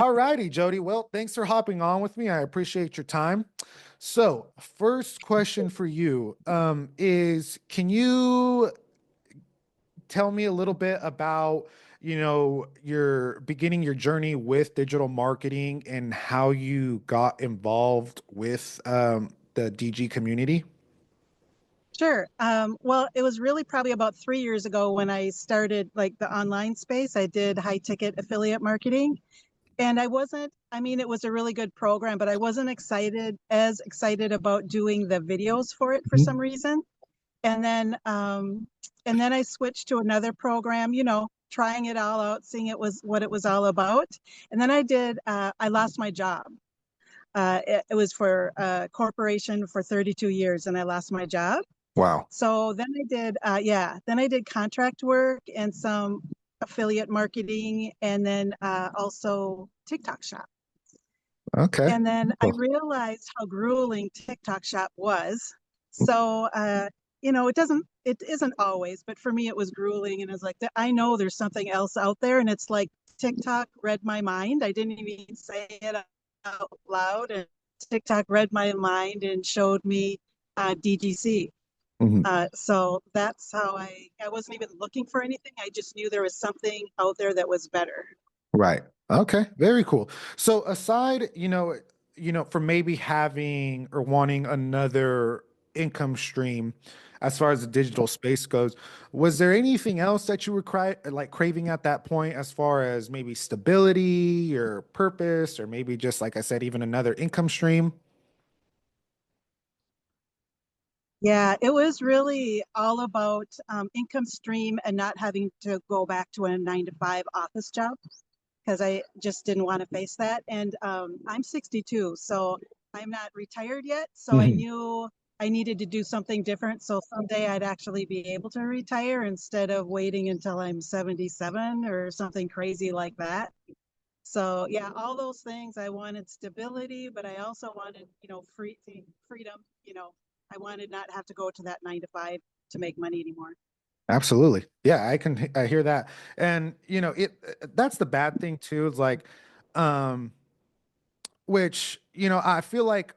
All righty, Jody. Well, thanks for hopping on with me. I appreciate your time. So, first question for you is can you tell me a little bit about, your beginning your journey with digital marketing and how you got involved with the DG community? Sure. Well, it was really probably about 3 years ago when I started like the online space. I did high ticket affiliate marketing, and I mean, it was a really good program, but I wasn't as excited about doing the videos for it for some Mhm. reason. And then I switched to another program, trying it all out, seeing what it was all about. And then I lost my job. It was for a corporation for 32 years, and I lost my job. Wow. So then I did contract work and some affiliate marketing, and then also TikTok shop. Okay. And then I Cool. realized how grueling TikTok shop was. So, it isn't always, but for me, it was grueling. And I was like, I know there's something else out there. And it's like TikTok read my mind. I didn't even say it out loud. And TikTok read my mind and showed me DGC. Mhm. So that's how I wasn't even looking for anything. I just knew there was something out there that was better. Right. Okay. Very cool. So aside, from maybe having or wanting another income stream as far as the digital space goes, was there anything else that you were craving at that point as far as maybe stability or purpose or maybe just like I said, even another income stream? Yeah, it was really all about income stream and not having to go back to a 9 to 5 office job because I just didn't want to face that. And I'm 62, so I'm not retired yet. So I Mhm. knew I needed to do something different. So someday I'd actually be able to retire instead of waiting until I'm 77 or something crazy like that. So yeah, all those things. I wanted stability, but I also wanted, freedom. I wanted not have to go to that 9 to 5 to make money anymore. Absolutely. Yeah, I hear that. And that's the bad thing too, is like which, I feel like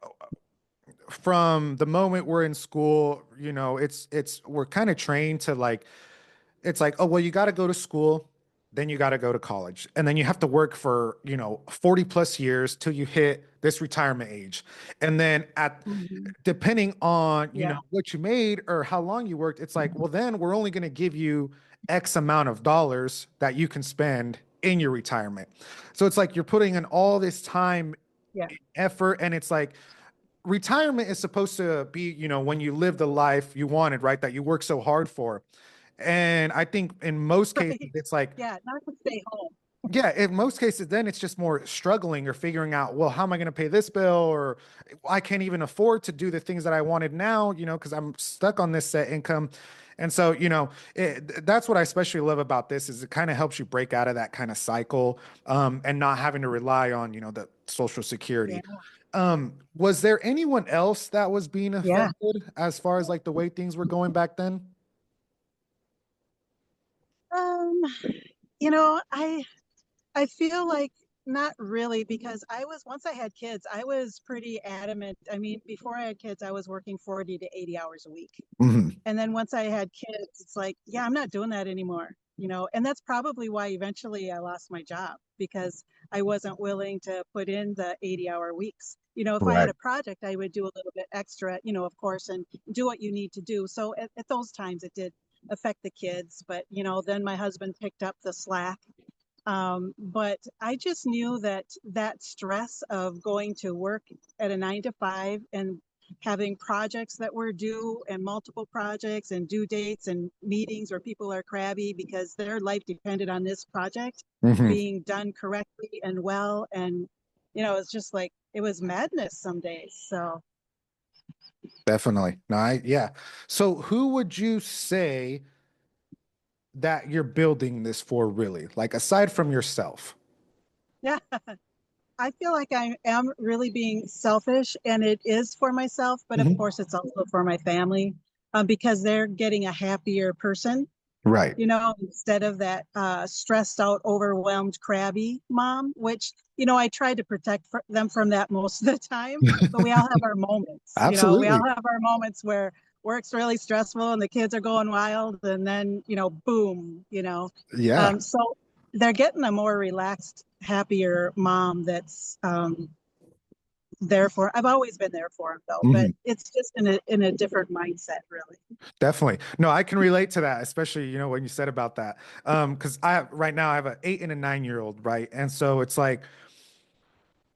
from the moment we're in school, it's we're kind of trained to like it's like, oh well, you got to go to school, then you got to go to college, and then you have to work for 40 plus years till you hit this retirement age, and then at Mhm. depending on Yeah. what you made or how long you worked, it's like, well then we're only going to give you X amount of dollars that you can spend in your retirement. So it's like you're putting in all this time, Yeah. effort, and it's like retirement is supposed to be, when you live the life you wanted, right? That you work so hard for. And I think in most cases, Right. it's like, Yeah. Not to stay home. yeah, in most cases, then it's just more struggling or figuring out, well, how am I going to pay this bill? Or I can't even afford to do the things that I wanted now, because I'm stuck on this set income. And so, that's what I especially love about this is it kind of helps you break out of that kind of cycle, and not having to rely on, the Social Yeah. Security. Was there anyone else that was being Yeah. affected as far as like the way things were going back then? Um, you know, I feel like not really because once I had kids, I was pretty adamant. I mean, before I had kids, I was working 40 to 80 hours a week. Mhm. And then once I had kids, it's like, yeah, I'm not doing that anymore. And that's probably why eventually I lost my job because I wasn't willing to put in the 80-hour weeks. If I had Right. a project, I would do a little bit extra, of course, and do what you need to do. So at those times, it did affect the kids, but then my husband picked up the slack. But I just knew that stress of going to work at a 9 to 5 and having projects that were due and multiple projects and due dates and meetings where people are crabby because their life depended on this project Mhm. being done correctly and well. And, it's just like it was madness some days. So, Definitely. No, yeah. So who would you say that you're building this for really? Like aside from yourself? yeah, I feel like I am really being selfish and it is for myself, but of Mhm. course it's also for my family because they're getting a happier person. Right. Instead of that stressed out, overwhelmed, crabby mom, which, I try to protect them from that most of the time. But we all have our moments, we all Absolutely. have our moments where work's really stressful and the kids are going wild. And then, boom, Yeah. So they're getting a more relaxed, happier mom that's there for. I've always been there for them though, but Mhm. it's just in a different mindset, really. Definitely. No, I can relate to that, especially, when you said about that. Because right now I have an 8 and a 9-year old, right? And so it's like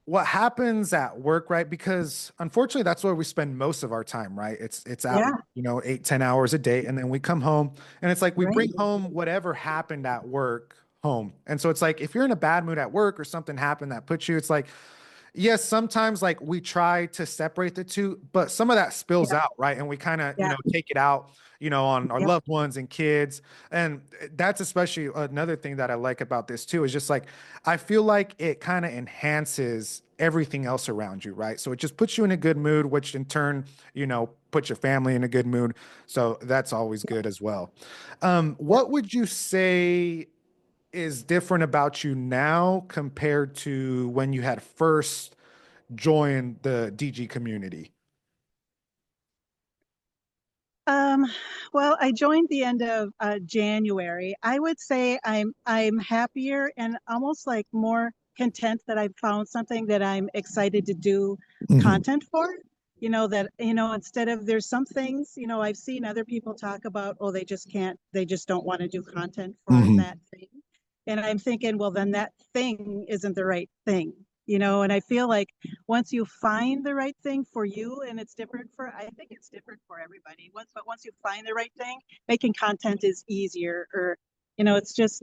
what happens at work, right? Because unfortunately, that's where we spend most of our time, right? It's at Yeah, work, 8, 10 hours a day, and then we come home, and it's like we right. bring home whatever happened at work home. And so it's like if you're in a bad mood at work or something happened that puts you, it's like yes, sometimes like we try to separate the two, but some of that spills Yeah, out, right? And we kind of, yeah, take it out, on our yeah, loved ones and kids. And that's especially another thing that I like about this too, is just like I feel like it kind of enhances everything else around you, right? So it just puts you in a good mood, which in turn, puts your family in a good mood. So that's always good as well. yeah. What would you say is different about you now compared to when you had first joined the DG community? Um, well, I joined the end of January. I would say I'm happier and almost like more content that I've found something that I'm excited to do Hmm. content for. That instead of there's some things I've seen other people talk about. Oh, they just can't. They just don't want to do content for Hmm. that thing. And I'm thinking, well, then that thing isn't the right thing. And I feel like once you find the right thing for you, and it's different for, I think it's different for everybody. Once you find the right thing, making content is easier. Or it's just,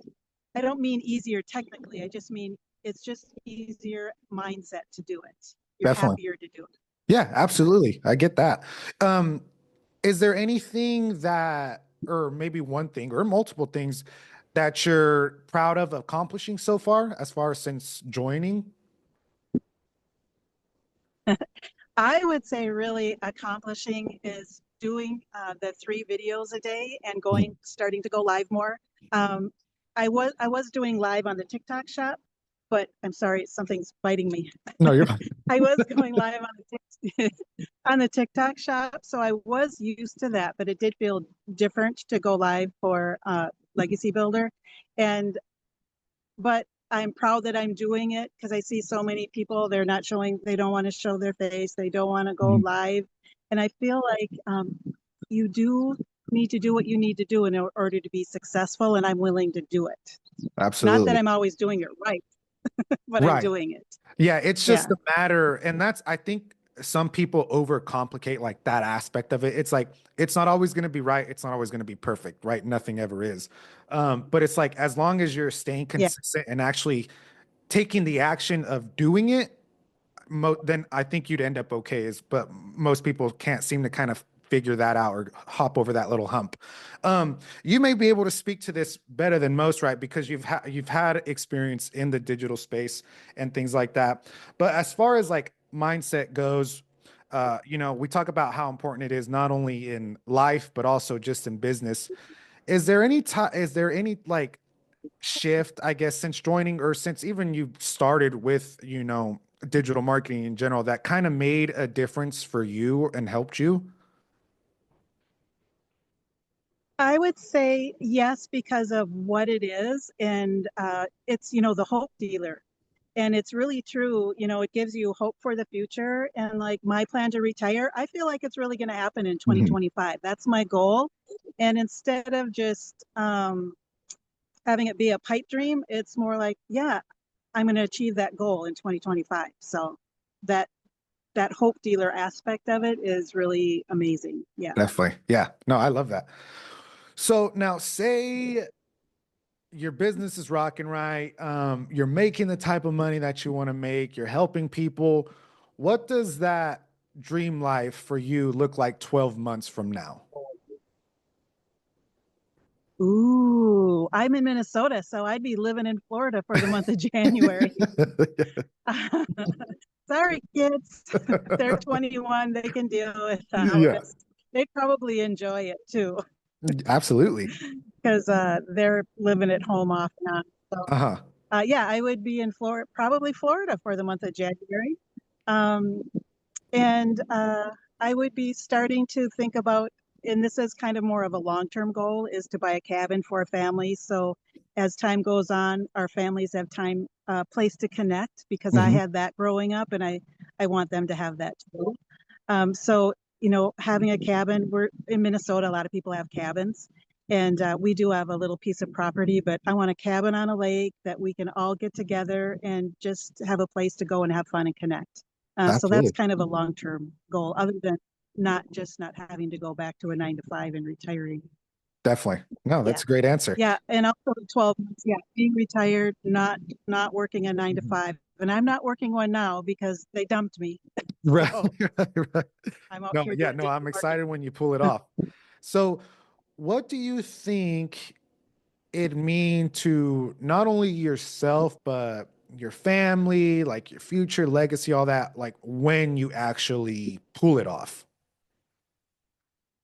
I don't mean easier technically, I just mean it's just easier mindset to do it. You're Definitely. happier to do it. Yeah, Yeah. absolutely. I get that. Um, is there anything or maybe one thing or multiple things that you're proud of accomplishing so far as since joining? I would say really accomplishing is doing the 3 videos a day and Mhm. starting to go live more. Um, I was doing live on the TikTok shop, but I'm sorry, something's biting me. No, you're I was going live on on the TikTok shop, so I was used to that, but it did feel different to go live for Legacy Builder, and but I'm proud that I'm doing it because I see so many people, they don't want to show their face, they don't want to go Mhm. live. And I feel like you do need to do what you need to do in order to be successful, and I'm willing to do it. Not that Absolutely. I'm always doing it right, but I'm Right. doing it. Yeah, it's Yeah. just a matter, and I think some people overcomplicate like that aspect of it. It's like it's not always going to be right. It's not always going to be perfect, right? Nothing ever is. But it's like as long as you're staying Yeah. consistent and actually taking the action of doing it, then I think you'd end up okay. But most people can't seem to kind of figure that out or hop over that little hump. You may be able to speak to this better than most, right? Because you've had experience in the digital space and things like that. But as far as like mindset goes, we talk about how important it is not only in life but also just in business. Is there any like shift, I guess, since joining or since even you started with, digital marketing in general that kind of made a difference for you and helped you? I would say yes because of what it is. And it's, the hope dealer. And it's really true. It gives you hope for the future. And like my plan to retire, I feel like it's really going to happen in Mhm. 2025. That's my goal. And instead of just having it be a pipe dream, it's more like, yeah, I'm going to achieve that goal in 2025. So that that hope dealer aspect of it is really amazing. Yeah. Definitely. Yeah. No, I love that. So now say your business is rocking right. You're making the type of money that you want to make, you're helping people. What does that dream life for you look like 12 months from now? Ooh, I'm in Minnesota, so I'd be living in Florida for the month of January. Sorry, kids. They're 21. They can deal with Yeah, this. They probably enjoy it too. absolutely. because they're living at home off and on. So Uh-huh. yeah, I would be in Florida, probably Florida for the month of January. Um, and I would be starting to think about, and this is kind of more of a long-term goal, is to buy a cabin for a family. So as time goes on, our families have time, place to connect because I Hmm. had that growing up, and I want them to have that too. So having a cabin, we're in Minnesota. A lot of people have cabins, and we do have a little piece of property. But I want a cabin on a lake that we can all get together and just have a place to go and have fun and connect. So that's Absolutely. kind of a long-term goal, other than not having to go back to a 9 to 5 and retiring. Definitely. No, Yeah, that's a great answer. yeah, and also the 12 months. Yeah, being retired, not working a nine to Mhm. five, and I'm not working one now because they dumped me. Right, So right, right. I'm out No, here yeah, doing no, I'm different marketing. excited when you pull it off. So, what do you think it mean to not only yourself, but your family, like your future legacy, all that, like when you actually pull it off?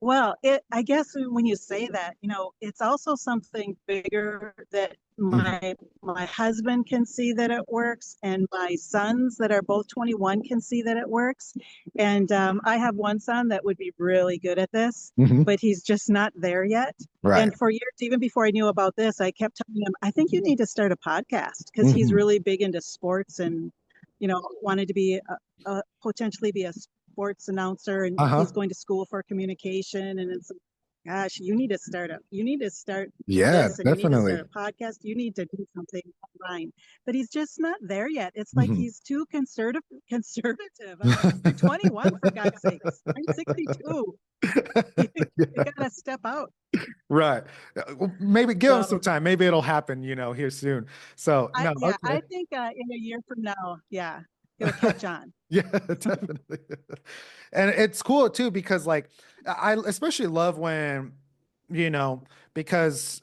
Well, I guess when you say that, it's also something bigger that Mhm. my husband can see that it works, and my sons that are both 21 can see that it works. And I have one son that would be really good at this, Mhm. but he's just not there yet. Right. And for years, even before I knew about this, I kept telling him, I think you need to start a podcast because he's Mhm. really big into sports and, wanted to be potentially be a sports announcer, and he's Uh-huh. going to school for communication. And it's, gosh, you need to start Yeah, this, and you need to start definitely. a podcast. You need to do something online. But he's just not there yet. It's like Mhm. he's too conservative. I'm like, you're 21, for God's sakes. I'm 62. You, you gotta step out. Right. Well, maybe give them some So time. Maybe it'll happen, here soon. So, no, yeah, okay. I think in a year from now, yeah, it'll catch on. Yeah, definitely. And it's cool too because like I especially love when, you know, because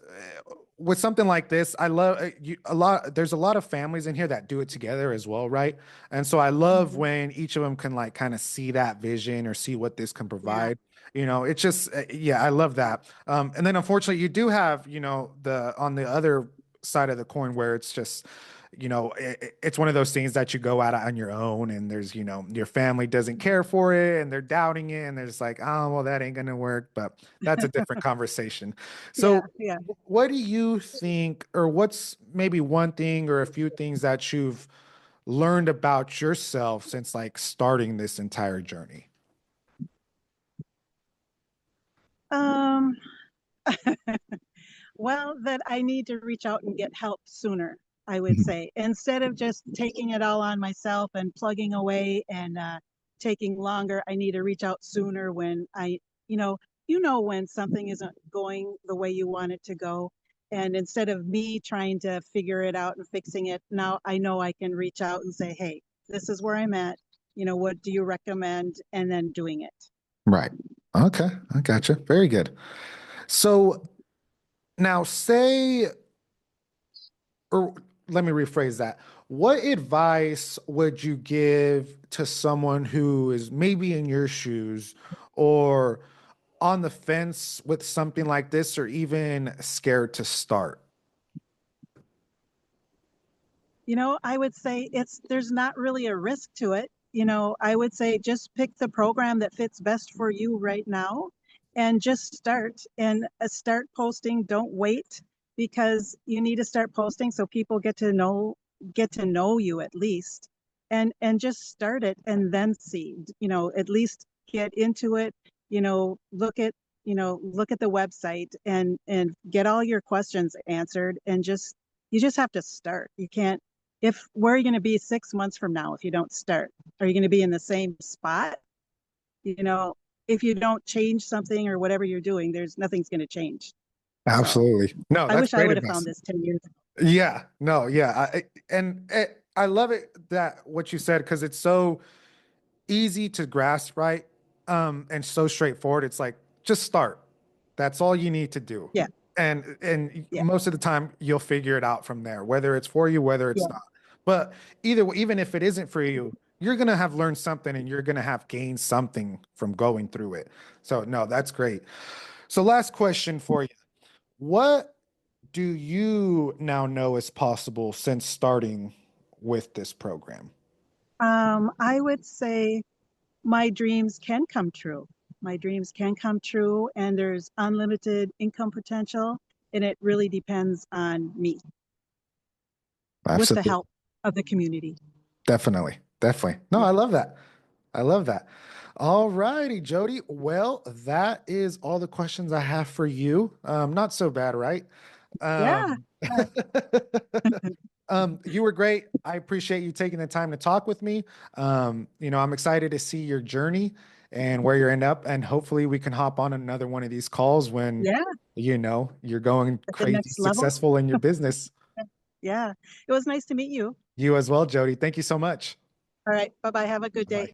with something like this, I love a lot there's a lot of families in here that do it together as well, right? And so I love Mhm. when each of them can like kind of see that vision or see what this can Yeah, provide. It's just yeah, I love that. And then unfortunately you do have, the on the other side of the coin where it's just it's one of those things that you go out on your own and there's, your family doesn't care for it and they're doubting it and they're just like, oh, well, that ain't gonna work. But that's a different conversation. yeah, So, yeah. what do you think, or what's maybe one thing or a few things that you've learned about yourself since like starting this entire journey? Um, well, that I need to reach out and get help sooner, I would Mhm. say, instead of just taking it all on myself and plugging away and taking longer. I need to reach out sooner when you know, when something isn't going the way you want it to go. And instead of me trying to figure it out and fixing it, now I know I can reach out and say, hey, this is where I'm at. What do you recommend? And then doing it. Right. Okay, I gotcha. Very good. So now say, or let me rephrase that. What advice would you give to someone who is maybe in your shoes or on the fence with something like this or even scared to start? I would say there's not really a risk to it. I would say just pick the program that fits best for you right now and just start and start posting. Don't wait, because you need to start posting so people get to know you at least, and just start it and then see, at least get into it, look at the website and get all your questions answered, and you just have to start. You can't if Where are you going to be 6 months from now if you don't start? Are you going to be in the same spot? You know, if you don't change something or whatever you're doing, there's nothing's going to change. So Absolutely. No, I that's wish I great would have found advice. this 10 years ago. Yeah, no, yeah. I love it that what you said because it's so easy to grasp, right? And so straightforward. It's like just start. That's all you need to do. Yeah, And yeah, most of the time you'll figure it out from there, whether it's for you, whether it's yeah. not. But either way, even if it isn't for you, you're gonna have learned something and you're gonna have gained something from going through it. So no, that's great. So last question for you. What do you now know is possible since starting with this program? I would say my dreams can come true. My dreams can come true, and there's unlimited income potential, and it really depends on me with the Absolutely. help of the community. Definitely. Definitely. No, Yeah. I love that. I love that. All righty, Jody. Well, that is all the questions I have for you. Not so bad, right? Yeah. Um, Yeah. you were great. I appreciate you taking the time to talk with me. I'm excited to see your journey and where you end up, and hopefully we can hop on another one of these calls when Yeah. you're going At the crazy next level. successful in your business. Yeah. It was nice to meet you. You as well, Jody. Thank you so much. All right. Bye bye. Have a good Bye. day.